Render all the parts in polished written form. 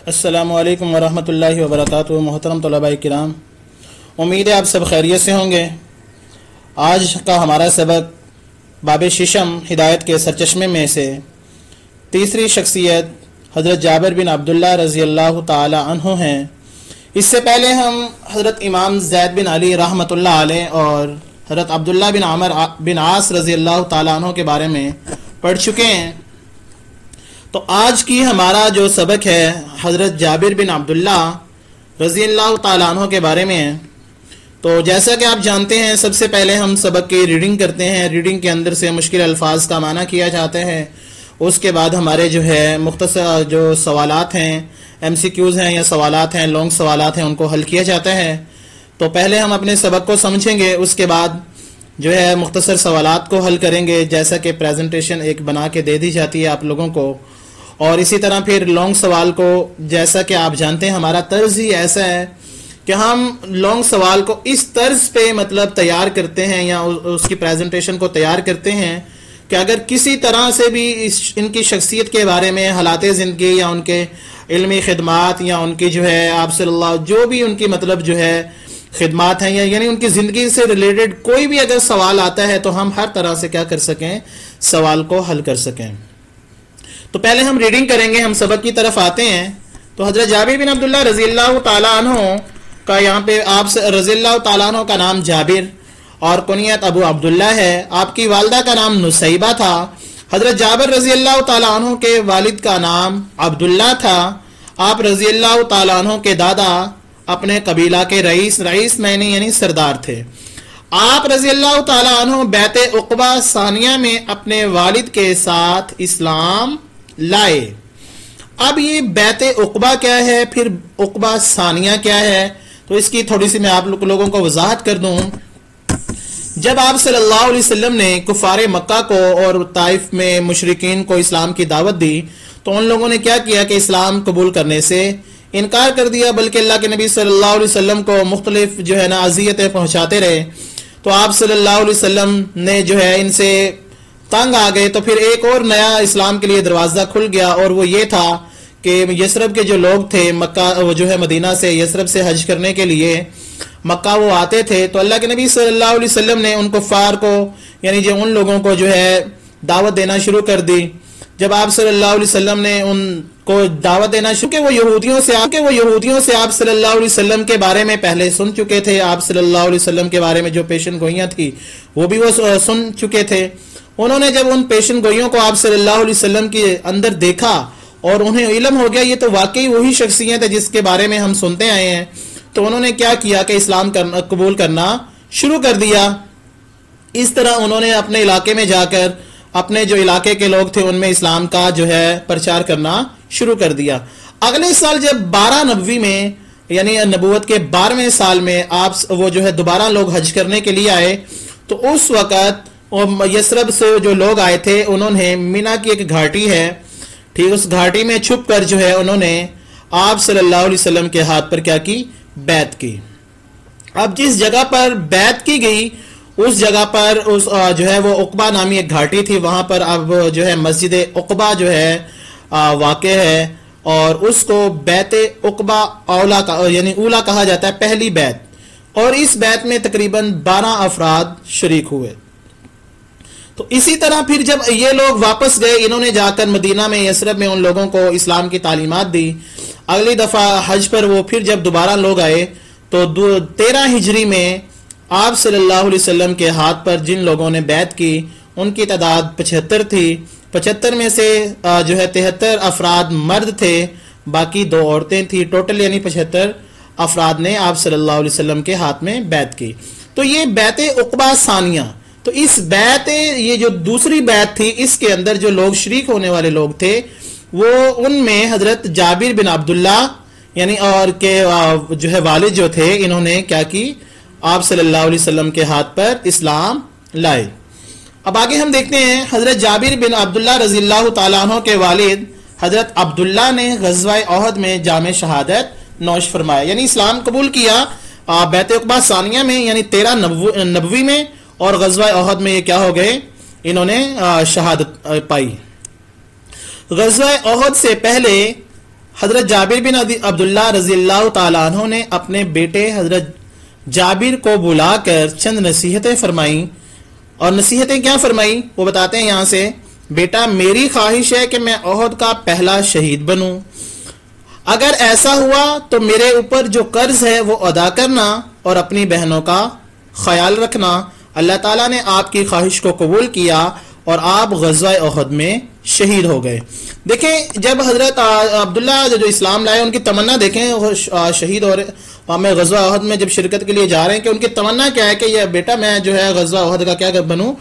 السلام علیکم ورحمۃ اللہ وبرکاتہ۔ محترم طلباء کرام، امید ہے آپ سب خیریت سے ہوں گے۔ آج کا ہمارا سبق باب ششم ہدایت کے سرچشمے میں سے تیسری شخصیت حضرت جابر بن عبداللہ رضی اللہ تعالی عنہ ہیں۔ اس سے پہلے ہم حضرت امام زید بن علی رحمۃ اللہ علیہ اور حضرت عبداللہ بن عمر بن عاص رضی اللہ تعالی عنہ کے بارے میں پڑھ چکے ہیں۔ تو آج کی ہمارا جو سبق ہے حضرت جابر بن عبداللہ رضی اللہ تعالیٰ عنہ کے بارے میں ہے۔ تو جیسا کہ آپ جانتے ہیں، سب سے پہلے ہم سبق کی ریڈنگ کرتے ہیں۔ ریڈنگ کے اندر سے مشکل الفاظ کا معنی کیا جاتا ہے۔ اس کے بعد ہمارے جو ہے مختصر جو سوالات ہیں، MCQs ہیں یا سوالات ہیں، لانگ سوالات ہیں، ان کو حل کیا جاتا ہے۔ تو پہلے ہم اپنے سبق کو سمجھیں گے، اس کے بعد جو ہے مختصر سوالات کو حل کریں گے، جیسا کہ پریزنٹیشن ایک بنا کے دے دی جاتی ہے آپ لوگوں کو۔ اور اسی طرح پھر لانگ سوال کو، جیسا کہ آپ جانتے ہیں ہمارا طرز ہی ایسا ہے کہ ہم لانگ سوال کو اس طرز پہ مطلب تیار کرتے ہیں یا اس کی پریزنٹیشن کو تیار کرتے ہیں کہ اگر کسی طرح سے بھی ان کی شخصیت کے بارے میں، حالات زندگی یا ان کے علمی خدمات یا ان کی جو ہے آپ صلی اللہ جو بھی ان کی مطلب جو ہے خدمات ہیں، یعنی ان کی زندگی سے ریلیٹڈ کوئی بھی اگر سوال آتا ہے تو ہم ہر طرح سے کیا کر سکیں، سوال کو حل کر سکیں۔ تو پہلے ہم ریڈنگ کریں گے، ہم سبق کی طرف آتے ہیں۔ تو حضرت جابر بن عبداللہ رضی اللہ تعالیٰ عنہ کا یہاں پہ آپ رضی اللہ تعالیٰ عنہ کا نام جابر اور کنیت ابو عبداللہ ہے۔ آپ کی والدہ کا نام نصیبہ تھا۔ حضرت جابر رضی اللہ تعالیٰ عنہ کے والد کا نام عبداللہ تھا۔ آپ رضی اللہ تعالیٰ عنہ کے دادا اپنے قبیلہ کے رئیس معنی یعنی سردار تھے۔ آپ رضی اللہ تعالیٰ عنہ بیعت عقبہ ثانیہ میں اپنے والد کے ساتھ اسلام لائے۔ اب یہ بیعت عقبہ کیا ہے، پھر عقبہ ثانیہ کیا ہے، تو اس کی تھوڑی سی میں آپ لوگوں کو وضاحت کر دوں۔ جب آپ صلی اللہ علیہ وسلم نے کفار مکہ کو اور طائف میں مشرکین کو اسلام کی دعوت دی تو ان لوگوں نے کیا کیا کہ اسلام قبول کرنے سے انکار کر دیا، بلکہ اللہ کے نبی صلی اللہ علیہ وسلم کو مختلف جو ہے نا اذیتیں پہنچاتے رہے۔ تو آپ صلی اللہ علیہ وسلم نے جو ہے ان سے تنگ آ گئے، تو پھر ایک اور نیا اسلام کے لیے دروازہ کھل گیا، اور وہ یہ تھا کہ یثرب کے جو لوگ تھے مکہ وہ جو ہے مدینہ سے یثرب سے حج کرنے کے لیے مکہ وہ آتے تھے، تو اللہ کے نبی صلی اللہ علیہ وسلم نے ان کفار کو یعنی جو ان لوگوں کو جو ہے دعوت دینا شروع کر دی۔ جب آپ صلی اللہ علیہ وسلم نے ان کو دعوت دینا شروع کہ وہ یہودیوں سے آپ صلی اللہ علیہ وسلم کے بارے میں پہلے سن چکے تھے، آپ صلی اللہ علیہ وسلم کے بارے میں جو پیشن گوئیاں تھی وہ بھی وہ سن چکے تھے۔ انہوں نے جب ان پیشن گوئیوں کو آپ صلی اللہ علیہ وسلم کے اندر دیکھا اور انہیں علم ہو گیا یہ تو واقعی وہی شخصیت ہے جس کے بارے میں ہم سنتے آئے ہیں، تو انہوں نے کیا کیا کہ اسلام قبول کرنا شروع کر دیا۔ اس طرح انہوں نے اپنے علاقے میں جا کر اپنے جو علاقے کے لوگ تھے ان میں اسلام کا جو ہے پرچار کرنا شروع کر دیا۔ اگلے سال جب 12 نبوی میں یعنی نبوت کے 12ویں سال میں آپ وہ جو ہے دوبارہ لوگ حج کرنے کے لیے آئے، تو اس وقت یثرب سے جو لوگ آئے تھے انہوں نے مینا کی ایک گھاٹی ہے، ٹھیک، اس گھاٹی میں چھپ کر جو ہے انہوں نے آپ صلی اللہ علیہ وسلم کے ہاتھ پر کیا کی، بیعت کی۔ اب جس جگہ پر بیعت کی گئی اس جگہ پر اس جو ہے وہ عقبہ نامی ایک گھاٹی تھی، وہاں پر اب جو ہے مسجد عقبہ جو ہے واقع ہے، اور اس کو بیعت عقبہ اولا یعنی اولا کہا جاتا ہے، پہلی بیعت، اور اس بیعت میں تقریباً 12 افراد شریک ہوئے۔ تو اسی طرح پھر جب یہ لوگ واپس گئے، انہوں نے جا کر مدینہ میں یثرب میں ان لوگوں کو اسلام کی تعلیمات دی۔ اگلی دفعہ حج پر وہ پھر جب دوبارہ لوگ آئے تو 13 ہجری میں آپ صلی اللہ علیہ وسلم کے ہاتھ پر جن لوگوں نے بیعت کی ان کی تعداد 75 تھی۔ 75 میں سے جو ہے 73 افراد مرد تھے، باقی 2 عورتیں تھیں، ٹوٹل یعنی 75 افراد نے آپ صلی اللہ علیہ وسلم کے ہاتھ میں بیعت کی۔ تو یہ بیعت عقبہ ثانیہ، تو اس بیعت یہ جو دوسری بیعت تھی اس کے اندر جو لوگ شریک ہونے والے لوگ تھے وہ ان میں حضرت جابر بن عبداللہ یعنی اور کے جو ہے والد جو تھے انہوں نے کیا کی، آپ صلی اللہ علیہ وسلم کے ہاتھ پر اسلام لائے۔ اب آگے ہم دیکھتے ہیں حضرت جابر بن عبداللہ رضی اللہ تعالیٰ عنہ کے والد حضرت عبداللہ نے غزوہ احد میں جامع شہادت نوش فرمایا، یعنی اسلام قبول کیا بیعت عقبہ ثانیہ میں یعنی 13 نبوی میں، اور غزوہ احد میں یہ کیا ہو گئے، انہوں نے شہادت پائی۔ غزوہ احد سے پہلے حضرت جابر بن عبداللہ رضی اللہ تعالیٰ عنہ نے اپنے بیٹے حضرت جابر کو بلا کر چند نصیحتیں فرمائیں. اور نصیحتیں کیا فرمائی وہ بتاتے ہیں یہاں سے. بیٹا میری خواہش ہے کہ میں احد کا پہلا شہید بنوں. اگر ایسا ہوا تو میرے اوپر جو قرض ہے وہ ادا کرنا اور اپنی بہنوں کا خیال رکھنا. اللہ تعالیٰ نے آپ کی خواہش کو قبول کیا اور آپ غزوہ احد میں شہید ہو گئے. دیکھیں جب حضرت عبداللہ جو اسلام لائے ان کی تمنا دیکھیں, شہید اور میں غزوہ احد میں جب شرکت کے لیے جا رہے ہیں کہ ان کی تمنا کیا ہے کہ یہ بیٹا میں جو ہے غزوہ احد کا کیا بنوں,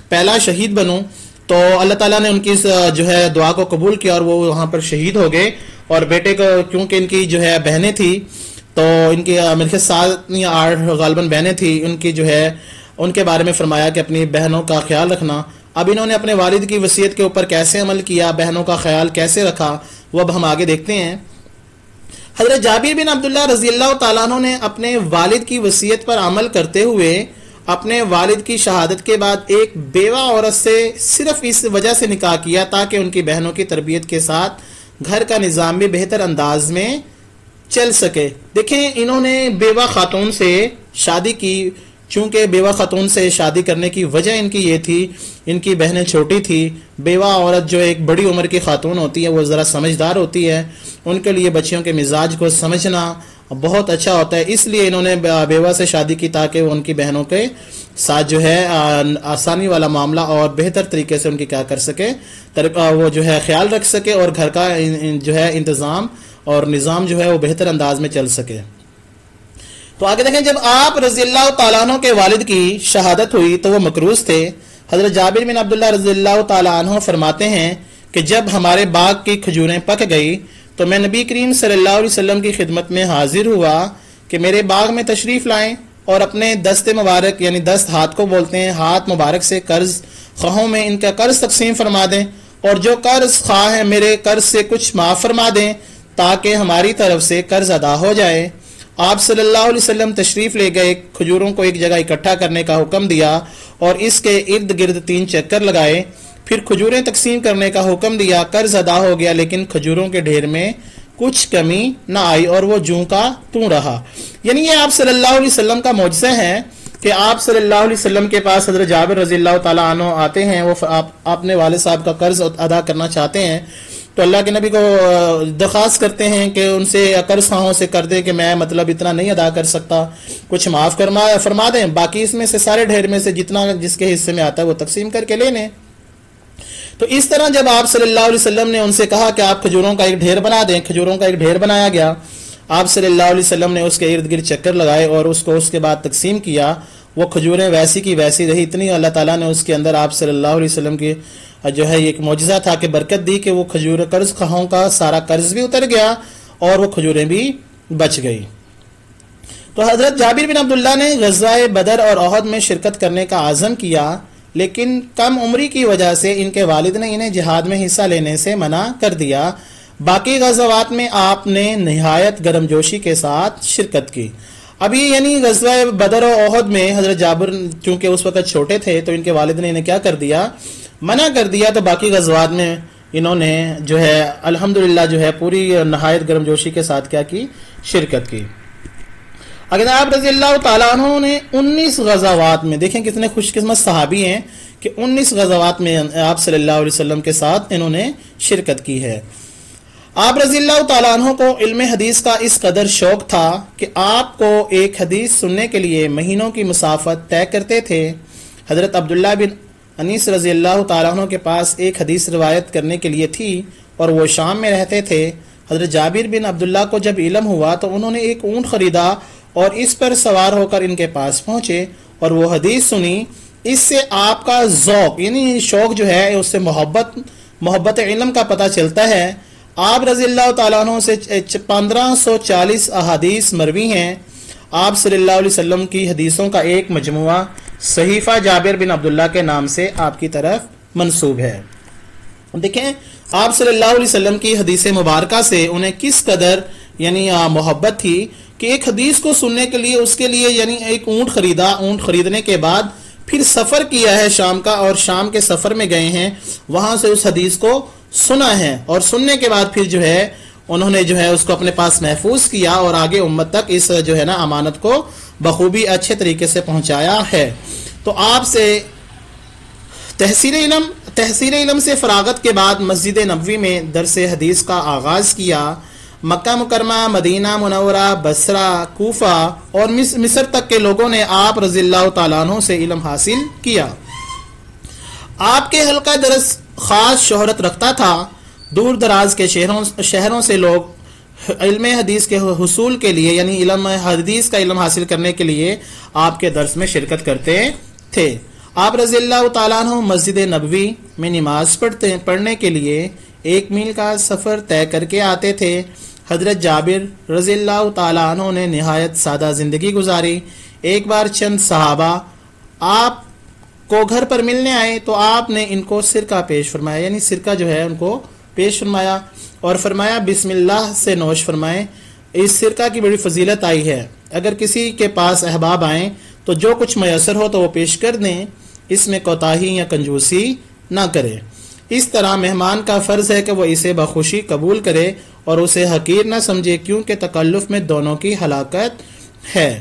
پہلا شہید بنوں. تو اللہ تعالیٰ نے ان کی جو ہے دعا کو قبول کیا اور وہ وہاں پر شہید ہو گئے. اور بیٹے کو کیونکہ ان کی جو ہے بہنیں تھی تو ان کی میرے خیال 7 یا 8 غالباً بہنیں تھیں, ان کی جو ہے ان کے بارے میں فرمایا کہ اپنی بہنوں کا خیال رکھنا. اب انہوں نے اپنے والد کی وصیت کے اوپر کیسے عمل کیا, بہنوں کا خیال کیسے رکھا, وہ اب ہم آگے دیکھتے ہیں. حضرت جابر بن عبداللہ رضی اللہ تعالیٰ عنہ نے اپنے والد کی وصیت پر عمل کرتے ہوئے اپنے والد کی شہادت کے بعد ایک بیوہ عورت سے صرف اس وجہ سے نکاح کیا تاکہ ان کی بہنوں کی تربیت کے ساتھ گھر کا نظام بھی بہتر انداز میں چل سکے. دیکھیں انہوں نے بیوہ خاتون سے شادی کی, چونکہ بیوہ خاتون سے شادی کرنے کی وجہ ان کی یہ تھی, ان کی بہنیں چھوٹی تھی. بیوہ عورت جو ایک بڑی عمر کی خاتون ہوتی ہے وہ ذرا سمجھدار ہوتی ہے, ان کے لیے بچیوں کے مزاج کو سمجھنا بہت اچھا ہوتا ہے. اس لیے انہوں نے بیوہ سے شادی کی تاکہ وہ ان کی بہنوں کے ساتھ جو ہے آسانی والا معاملہ اور بہتر طریقے سے ان کی کیا کر سکے, وہ جو ہے خیال رکھ سکے اور گھر کا جو ہے انتظام اور نظام جو ہے وہ بہتر انداز میں چل سکے. تو آگے دیکھیں جب آپ رضی اللہ تعالیٰ عنہ کے والد کی شہادت ہوئی تو وہ مکروز تھے. حضرت جابر بن عبداللہ رضی اللہ تعالیٰ عنہ فرماتے ہیں کہ جب ہمارے باغ کی کھجوریں پک گئی تو میں نبی کریم صلی اللہ علیہ وسلم کی خدمت میں حاضر ہوا کہ میرے باغ میں تشریف لائیں اور اپنے دست مبارک یعنی دست ہاتھ کو بولتے ہیں, ہاتھ مبارک سے قرض خواہوں میں ان کا قرض تقسیم فرما دیں اور جو قرض خواہ ہیں میرے قرض سے کچھ معاف فرما دیں تاکہ ہماری طرف سے قرض ادا ہو جائے. آپ صلی اللہ علیہ وسلم تشریف لے گئے, کھجوروں کو ایک جگہ اکٹھا کرنے کا حکم دیا اور اس کے ارد گرد 3 چکر لگائے, پھر کھجوریں تقسیم کرنے کا حکم دیا. قرض ادا ہو گیا لیکن کھجوروں کے ڈھیر میں کچھ کمی نہ آئی اور وہ جوں کا توں رہا. یعنی یہ آپ صلی اللہ علیہ وسلم کا معجزہ ہے کہ آپ صلی اللہ علیہ وسلم کے پاس حضرت جابر رضی اللہ تعالیٰ عنہ آتے ہیں, وہ اپنے والد صاحب کا قرض ادا کرنا چاہتے ہیں تو اللہ کے نبی کو درخواست کرتے ہیں کہ ان سے قرض خواہوں سے کر دے کہ میں مطلب اتنا نہیں ادا کر سکتا, کچھ معاف فرما دیں, باقی اس میں سے سارے ڈھیر میں سے جتنا جس کے حصے میں آتا ہے وہ تقسیم کر کے لے لیں. تو اس طرح جب آپ صلی اللہ علیہ وسلم نے ان سے کہا کہ آپ کھجوروں کا ایک ڈھیر بنا دیں, کھجوروں کا ایک ڈھیر بنایا گیا. آپ صلی اللہ علیہ وسلم نے اس کے ارد گرد چکر لگائے اور اس کو اس کے بعد تقسیم کیا. وہ کھجوریں ویسی کی ویسی رہی, اتنی اللہ تعالیٰ نے اس کے اندر آپ صلی اللہ علیہ وسلم کی جو ہے ایک معجزہ تھا کہ برکت دی کہ وہ کھجور قرض خواہوں کا سارا قرض بھی اتر گیا اور وہ کھجوریں بھی بچ گئی. تو حضرت جابر بن عبداللہ نے غزوہ بدر اور احد میں شرکت کرنے کا عزم کیا لیکن کم عمری کی وجہ سے ان کے والد نے انہیں جہاد میں حصہ لینے سے منع کر دیا. باقی غزوات میں آپ نے نہایت گرم جوشی کے ساتھ شرکت کی. ابھی یعنی غزوہ بدر و احد میں حضرت جابر چونکہ اس وقت چھوٹے تھے تو ان کے والد نے انہیں کیا کر دیا, منع کر دیا. تو باقی غزوات میں انہوں نے جو ہے الحمدللہ جو ہے پوری نہایت گرم جوشی کے ساتھ کیا کی, شرکت کی. اگر آپ رضی اللہ تعالیٰ عنہ نے 19 غزوات میں, دیکھیں کتنے خوش قسمت صحابی ہیں کہ 19 غزوات میں آپ صلی اللہ علیہ وسلم کے ساتھ انہوں نے شرکت کی ہے. آپ رضی اللہ تعالیٰ عنہ کو علم حدیث کا اس قدر شوق تھا کہ آپ کو ایک حدیث سننے کے لیے مہینوں کی مسافت طے کرتے تھے. حضرت عبداللہ بن انیس رضی اللہ تعالیٰ عنہ کے پاس ایک حدیث روایت کرنے کے لیے تھی اور وہ شام میں رہتے تھے. حضرت جابر بن عبداللہ کو جب علم ہوا تو انہوں نے ایک اونٹ خریدا اور اس پر سوار ہو کر ان کے پاس پہنچے اور وہ حدیث سنی. اس سے آپ کا ذوق یعنی شوق جو ہے اس سے محبت علم کا پتہ چلتا ہے. آپ رضی اللہ تعالیٰ عنہ سے 1540 احادیث مروی ہیں. آپ صلی اللہ علیہ وسلم کی حدیثوں کا ایک مجموعہ صحیفہ جابر بن عبداللہ کے نام سے آپ کی طرف منسوب ہے. دیکھیں آپ صلی اللہ علیہ وسلم کی حدیث مبارکہ سے انہیں کس قدر یعنی محبت تھی کہ ایک حدیث کو سننے کے لیے اس کے لیے یعنی ایک اونٹ خریدا. اونٹ خریدنے کے بعد پھر سفر کیا ہے شام کا اور شام کے سفر میں گئے ہیں, وہاں سے اس حدیث کو سنا ہے اور سننے کے بعد پھر جو ہے انہوں نے جو ہے اس کو اپنے پاس محفوظ کیا اور آگے امت تک اس جو ہے نا امانت کو بخوبی اچھے طریقے سے پہنچایا ہے۔ تو آپ سے تحصیل علم سے فراغت کے بعد مسجد نبوی میں درس حدیث کا آغاز کیا۔ مکہ مکرمہ، مدینہ منورہ، بصرہ، کوفہ اور مصر تک کے لوگوں نے آپ رضی اللہ تعالیٰ عنہ سے علم حاصل کیا۔ آپ کے حلقہ درس خاص شہرت رکھتا تھا۔ دور دراز کے شہروں سے لوگ علم حدیث کے حصول کے لیے یعنی علم حدیث کا علم حاصل کرنے کے لیے آپ کے درس میں شرکت کرتے تھے۔ آپ رضی اللہ تعالیٰ عنہ مسجد نبوی میں نماز پڑھنے کے لیے 1 میل کا سفر طے کر کے آتے تھے۔ حضرت جابر رضی اللہ تعالیٰ عنہ نے نہایت سادہ زندگی گزاری۔ ایک بار چند صحابہ آپ کو گھر پر ملنے آئے تو آپ نے ان کو سرکہ پیش فرمایا، یعنی سرکہ جو ہے ان کو پیش فرمایا اور فرمایا بسم اللہ سے نوش فرمائیں، اس سرکہ کی بڑی فضیلت آئی ہے، اگر کسی کے پاس احباب آئیں تو جو کچھ میسر ہو تو وہ پیش کر دیں، اس میں کوتاہی یا کنجوسی نہ کرے۔ اس طرح مہمان کا فرض ہے کہ وہ اسے بخوشی قبول کرے اور اسے حقیر نہ سمجھے، کیونکہ تکلف میں دونوں کی ہلاکت ہے۔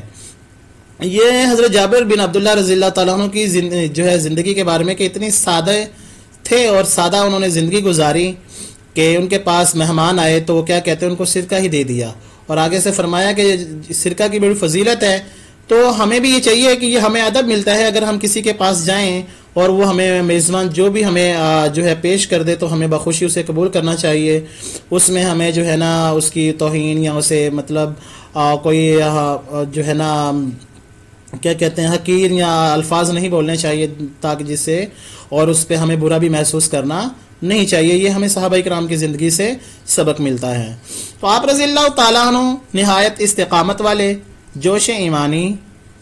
یہ حضرت جابر بن عبداللہ رضی اللہ تعالیٰ عنہ کی جو ہے زندگی کے بارے میں کہ اتنی سادہ تھے اور سادہ انہوں نے زندگی گزاری کہ ان کے پاس مہمان آئے تو وہ کیا کہتے ہیں، ان کو سرکہ ہی دے دیا اور آگے سے فرمایا کہ سرکہ کی بڑی فضیلت ہے۔ تو ہمیں بھی یہ چاہیے کہ یہ ہمیں ادب ملتا ہے، اگر ہم کسی کے پاس جائیں اور وہ ہمیں میزبان جو بھی ہمیں جو ہے پیش کر دے تو ہمیں بخوشی اسے قبول کرنا چاہیے، اس میں ہمیں جو ہے نا اس کی توہین یا اسے مطلب کوئی جو ہے نا کیا کہتے ہیں حقیر یا الفاظ نہیں بولنے چاہیے تاکہ جس سے اور اس پہ ہمیں برا بھی محسوس کرنا نہیں چاہیے۔ یہ ہمیں صحابہ کرام کی زندگی سے سبق ملتا ہے۔ تو آپ رضی اللہ تعالیٰ عنہ نہایت استقامت والے، جوش ایمانی،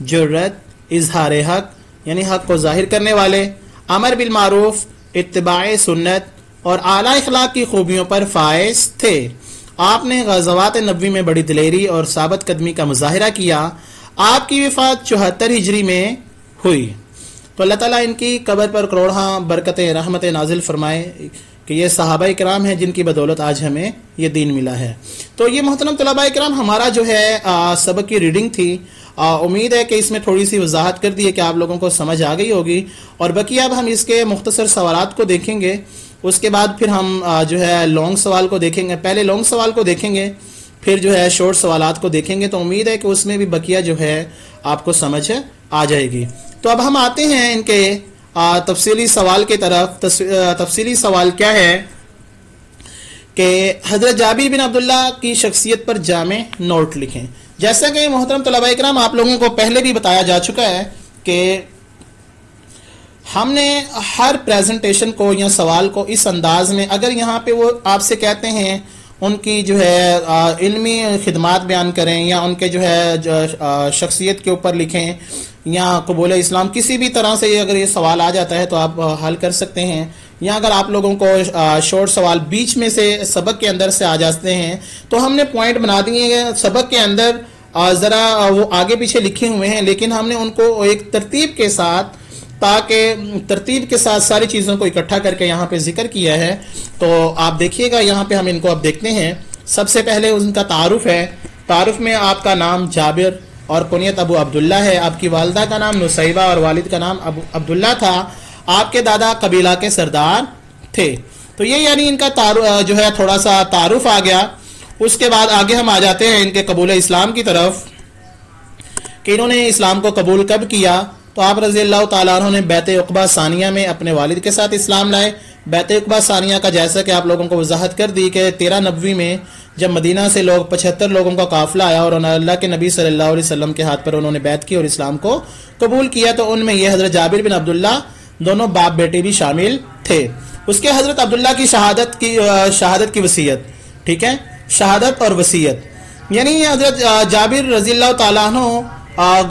جرت، اظہار حق یعنی حق کو ظاہر کرنے والے، امر بالمعروف، اتباع سنت اور اعلیٰ اخلاق کی خوبیوں پر فائز تھے۔ آپ نے غزوات نبوی میں بڑی دلیری اور ثابت قدمی کا مظاہرہ کیا۔ آپ کی وفات 74 ہجری میں ہوئی۔ تو اللہ تعالیٰ ان کی قبر پر کروڑہاں برکتیں رحمت نازل فرمائے کہ یہ صحابہ کرام ہیں جن کی بدولت آج ہمیں یہ دین ملا ہے۔ تو یہ محترم طلباء کرام ہمارا جو ہے سبق کی ریڈنگ تھی۔ امید ہے کہ اس میں تھوڑی سی وضاحت کر دی ہے کہ آپ لوگوں کو سمجھ آ گئی ہوگی، اور بقیہ اب ہم اس کے مختصر سوالات کو دیکھیں گے، اس کے بعد پھر ہم جو ہے لانگ سوال کو دیکھیں گے۔ پہلے لانگ سوال کو دیکھیں گے، پھر جو ہے شارٹ سوالات کو دیکھیں گے، تو امید ہے کہ اس میں بھی بقیہ جو ہے آپ کو سمجھ آ جائے گی۔ تو اب ہم آتے ہیں ان کے تفصیلی سوال کی طرف۔ تفصیلی سوال کیا ہے کہ حضرت جابر بن عبداللہ کی شخصیت پر جامع نوٹ لکھیں۔ جیسا کہ محترم طلباء کرام آپ لوگوں کو پہلے بھی بتایا جا چکا ہے کہ ہم نے ہر پریزنٹیشن کو یا سوال کو اس انداز میں، اگر یہاں پہ وہ آپ سے کہتے ہیں ان کی جو ہے علمی خدمات بیان کریں یا ان کے جو ہے شخصیت کے اوپر لکھیں یا قبول اسلام، کسی بھی طرح سے اگر یہ سوال آ جاتا ہے تو آپ حل کر سکتے ہیں، یا اگر آپ لوگوں کو شارٹ سوال بیچ میں سے سبق کے اندر سے آ جاتے ہیں تو ہم نے پوائنٹ بنا دیے ہیں سبق کے اندر، ذرا وہ آگے پیچھے لکھے ہوئے ہیں لیکن ہم نے ان کو ایک ترتیب کے ساتھ، تاکہ ترتیب کے ساتھ ساری چیزوں کو اکٹھا کر کے یہاں پہ ذکر کیا ہے۔ تو آپ دیکھیے گا یہاں پہ ہم ان کو اب دیکھتے ہیں۔ سب سے پہلے ان کا تعارف ہے۔ تعارف میں آپ کا نام جابر اور کنیت ابو عبداللہ ہے، آپ کی والدہ کا نام نصیبہ اور والد کا نام ابو عبداللہ تھا، آپ کے دادا قبیلہ کے سردار تھے۔ تو یہ یعنی ان کا جو ہے تھوڑا سا تعارف آ گیا۔ اس کے بعد آگے ہم آ جاتے ہیں ان کے قبول اسلام کی طرف کہ انہوں نے اسلام کو قبول کب کیا۔ تو آپ رضی اللہ تعالیٰ عنہ نے بیعت عقبہ ثانیہ میں اپنے والد کے ساتھ اسلام لائے۔ بیعت عقبہ ثانیہ کا جیسا کہ آپ لوگوں کو وضاحت کر دی کہ 13 نبوی میں جب مدینہ سے 75 لوگوں کا قافلہ آیا اور اللہ کے نبی صلی اللہ علیہ وسلم کے ہاتھ پر انہوں نے بیعت کی اور اسلام کو قبول کیا، تو ان میں یہ حضرت جابر بن عبداللہ دونوں باپ بیٹے بھی شامل تھے۔ اس کے حضرت عبداللہ کی شہادت کی وصیت، ٹھیک ہے، شہادت اور وصیت، یعنی حضرت جابر رضی اللہ تعالیٰ عنہ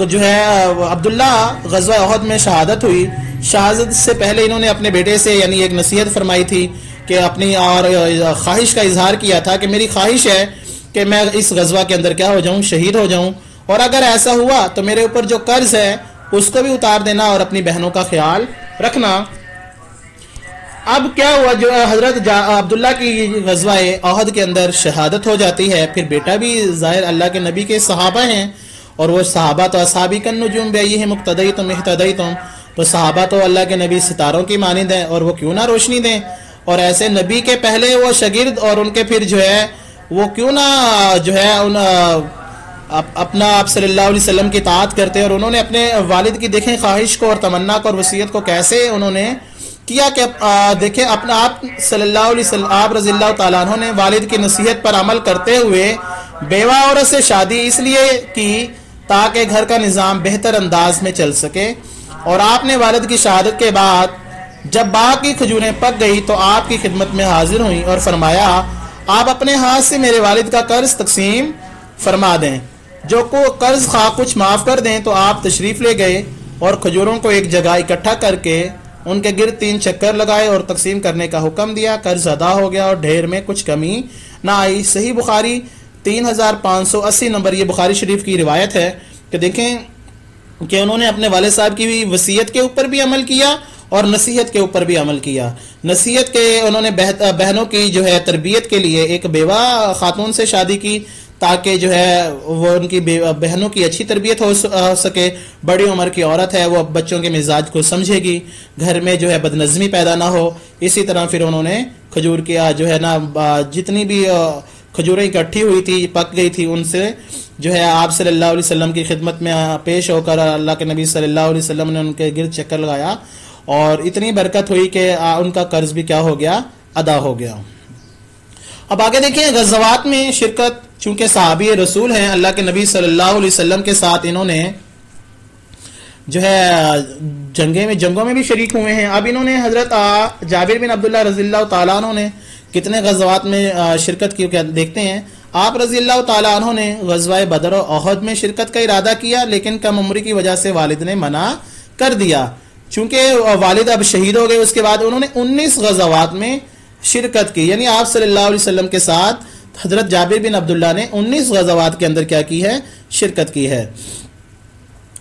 جو ہے عبداللہ غزوہ احد میں شہادت ہوئی۔ شہادت سے پہلے انہوں نے اپنے بیٹے سے یعنی ایک نصیحت فرمائی تھی کہ اپنی اور خواہش کا اظہار کیا تھا کہ میری خواہش ہے کہ میں اس غزوہ کے اندر کیا ہو جاؤں، شہید ہو جاؤں، اور اگر ایسا ہوا تو میرے اوپر جو قرض ہے اس کو بھی اتار دینا اور اپنی بہنوں کا خیال رکھنا۔ اب کیا ہوا، جو حضرت عبداللہ کی غزوہ احد کے اندر شہادت ہو جاتی ہے، پھر بیٹا بھی ظاہر اللہ کے نبی کے صحابہ ہیں، اور وہ صحابہ تو اصحابی کالنجوم بأیہم اقتدیتم اہتدیتم، تو صحابہ تو اللہ کے نبی ستاروں کی مانند ہیں، اور وہ کیوں نہ روشنی دیں، اور ایسے نبی کے پہلے وہ شاگرد اور ان کے پھر جو ہے وہ کیوں نہ جو ہے اپنا آپ صلی اللہ علیہ وسلم کی اطاعت کرتے، اور انہوں نے اپنے والد کی دیکھیں خواہش کو اور تمنا کو اور وصیت کو کیسے انہوں نے کیا کہ دیکھیں اپنا آپ صلی اللہ علیہ وسلم، آپ رضی اللہ تعالیٰ عنہ نے والد کی نصیحت پر عمل کرتے ہوئے بیوہ عورت سے شادی اس لیے کی تاکہ گھر کا نظام بہتر انداز میں چل سکے، اور آپ نے والد کی شہادت کے بعد جب باغ کی کھجوریں پک گئی تو آپ کی خدمت میں حاضر ہوئیں اور فرمایا آپ اپنے ہاتھ سے میرے والد کا قرض تقسیم فرما دیں، جو کو قرض خواہ کچھ معاف کر دیں۔ تو آپ تشریف لے گئے اور کھجوروں کو ایک جگہ اکٹھا کر کے ان کے گرد 3 چکر لگائے اور تقسیم کرنے کا حکم دیا، قرض ادا ہو گیا اور ڈھیر میں کچھ کمی نہ آئی۔ صحیح بخاری 3580 نمبر یہ بخاری شریف کی روایت ہے کہ دیکھیں کہ انہوں نے اپنے والد صاحب کی وصیت کے اوپر بھی عمل کیا اور نصیحت کے اوپر بھی عمل کیا۔ نصیحت کے انہوں نے بہنوں کی جو ہے تربیت کے لیے ایک بیوہ خاتون سے شادی کی تاکہ جو ہے وہ ان کی بہنوں کی اچھی تربیت ہو سکے، بڑی عمر کی عورت ہے وہ بچوں کے مزاج کو سمجھے گی، گھر میں جو ہے بدنظمی پیدا نہ ہو۔ اسی طرح پھر انہوں نے کھجور کیا جو ہے نا جتنی بھی کھجوریں اکٹھی ہوئی تھی پک گئی تھی ان سے جو ہے آپ صلی اللہ علیہ وسلم کی خدمت میں پیش ہو کر اللہ کے نبی صلی اللہ علیہ وسلم نے ان کے گرد چکر لگایا اور اتنی برکت ہوئی کہ ان کا قرض بھی کیا ہو گیا، ادا ہو گیا۔ اب آگے دیکھیں غزوات میں شرکت، چونکہ صحابی رسول ہیں اللہ کے نبی صلی اللہ علیہ وسلم کے ساتھ انہوں نے جو ہے جنگوں میں بھی شریک ہوئے ہیں۔ اب انہوں نے حضرت جابر بن عبداللہ رضی اللہ تعالیٰ عنہ نے کتنے غزوات میں شرکت کی دیکھتے ہیں۔ آپ رضی اللہ تعالیٰ عنہ نے غزوہ بدر و احد میں شرکت کا ارادہ کیا، لیکن کم عمری کی وجہ سے والد نے منع کر دیا۔ چونکہ والد اب شہید ہو گئے اس کے بعد انہوں نے 19 غزوات میں شرکت کی، یعنی آپ صلی اللہ علیہ وسلم کے ساتھ حضرت جابر بن عبداللہ نے 19 غزوات کے اندر کیا کی ہے، شرکت کی ہے۔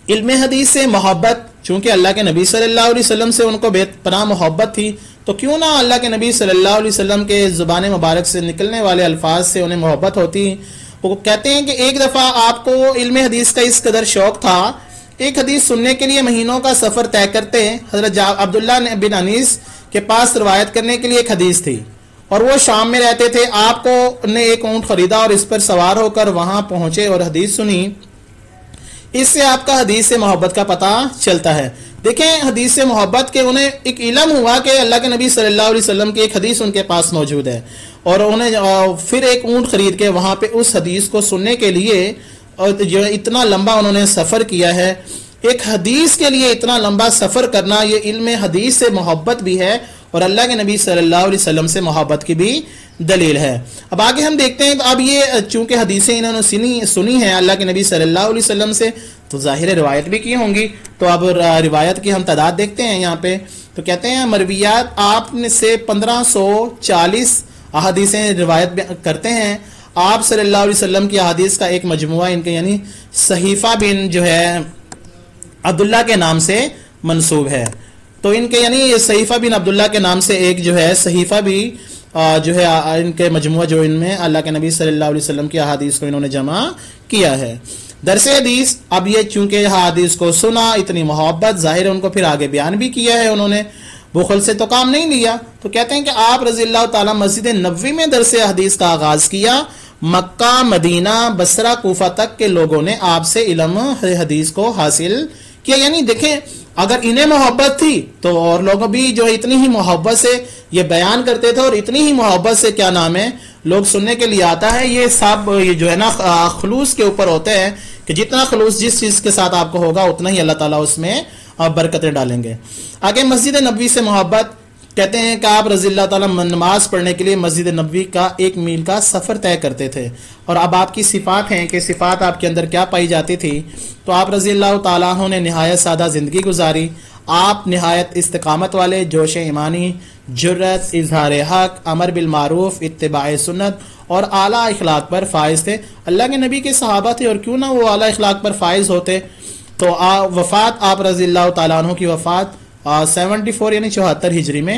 علم حدیث سے محبت، چونکہ اللہ کے نبی صلی اللہ علیہ وسلم سے ان کو بے پناہ محبت تھی، تو کیوں نہ اللہ کے نبی صلی اللہ علیہ وسلم کے زبان مبارک سے نکلنے والے الفاظ سے انہیں محبت ہوتی۔ وہ کہتے ہیں کہ ایک دفعہ آپ کو علم حدیث کا اس قدر شوق تھا، ایک حدیث سننے کے لیے مہینوں کا سفر طے کرتے۔ حضرت عبداللہ بن انیس کے پاس روایت کرنے کے لیے ایک حدیث تھی اور وہ شام میں رہتے تھے۔ آپ کو نے ایک اونٹ خریدا اور اس پر سوار ہو کر وہاں پہنچے اور حدیث سنی۔ اس سے آپ کا حدیث سے محبت کا پتہ چلتا ہے۔ دیکھیں حدیث سے محبت کے انہیں ایک علم ہوا کہ اللہ کے نبی صلی اللہ علیہ وسلم کی ایک حدیث ان کے پاس موجود ہے، اور انہیں پھر ایک اونٹ خرید کے وہاں پہ اس حدیث کو سننے کے لیے جو اتنا لمبا انہوں نے سفر کیا ہے۔ ایک حدیث کے لیے اتنا لمبا سفر کرنا یہ علم حدیث سے محبت بھی ہے اور اللہ کے نبی صلی اللہ علیہ وسلم سے محبت کی بھی دلیل ہے۔ اب آگے ہم دیکھتے ہیں، اب یہ چونکہ حدیثیں انہوں نے سنی ہیں اللہ کے نبی صلی اللہ علیہ وسلم سے، تو ظاہر روایت بھی کی ہوں گی۔ تو اب روایت کی ہم تعداد دیکھتے ہیں یہاں پہ، تو کہتے ہیں مرویات آپ سے 1540 احادیثیں روایت کرتے ہیں۔ آپ صلی اللہ علیہ وسلم کی احادیث کا ایک مجموعہ ان کے یعنی صحیفہ بن جو ہے عبداللہ کے نام سے منسوب ہے، تو ان کے یعنی صحیفہ بن عبداللہ کے نام سے ایک جو ہے صحیفہ بھی جو ہے ان کے مجموعہ جو ان میں اللہ کے نبی صلی اللہ علیہ وسلم کی احادیث کو انہوں نے جمع کیا ہے۔ درس حدیث، اب یہ چونکہ حدیث کو سنا، اتنی محبت ظاہر ان کو پھر آگے بیان بھی کیا ہے، انہوں نے بخل سے تو کام نہیں لیا۔ تو کہتے ہیں کہ آپ رضی اللہ تعالیٰ مسجد نبوی میں درس حدیث کا آغاز کیا۔ مکہ، مدینہ، بصرہ، کوفہ تک کے لوگوں نے آپ سے علم حدیث کو حاصل کیا۔ یعنی دیکھیں اگر انہیں محبت تھی تو اور لوگ بھی جو اتنی ہی محبت سے یہ بیان کرتے تھے، اور اتنی ہی محبت سے کیا نام ہے لوگ سننے کے لیے آتا ہے۔ یہ سب یہ جو ہے نا خلوص کے اوپر ہوتے ہیں کہ جتنا خلوص جس چیز کے ساتھ آپ کو ہوگا اتنا ہی اللہ تعالیٰ اس میں برکتیں ڈالیں گے۔ آگے مسجد نبوی سے محبت، کہتے ہیں کہ آپ رضی اللہ تعالیٰ نماز پڑھنے کے لیے مسجد نبوی کا 1 میل کا سفر طے کرتے تھے، اور اب آپ کی صفات ہیں کہ صفات آپ کے اندر کیا پائی جاتی تھی۔ تو آپ رضی اللہ تعالیٰ عنہ نے نہایت سادہ زندگی گزاری۔ آپ نہایت استقامت والے، جوش ایمانی، جرت، اظہار حق، امر بالمعروف، اتباع سنت اور اعلیٰ اخلاق پر فائز تھے۔ اللہ کے نبی کے صحابہ تھے اور کیوں نہ وہ اعلیٰ اخلاق پر فائز ہوتے۔ تو وفات آپ رضی اللہ تعالیٰ عنہ کی وفات 74 یعنی 74 ہجری میں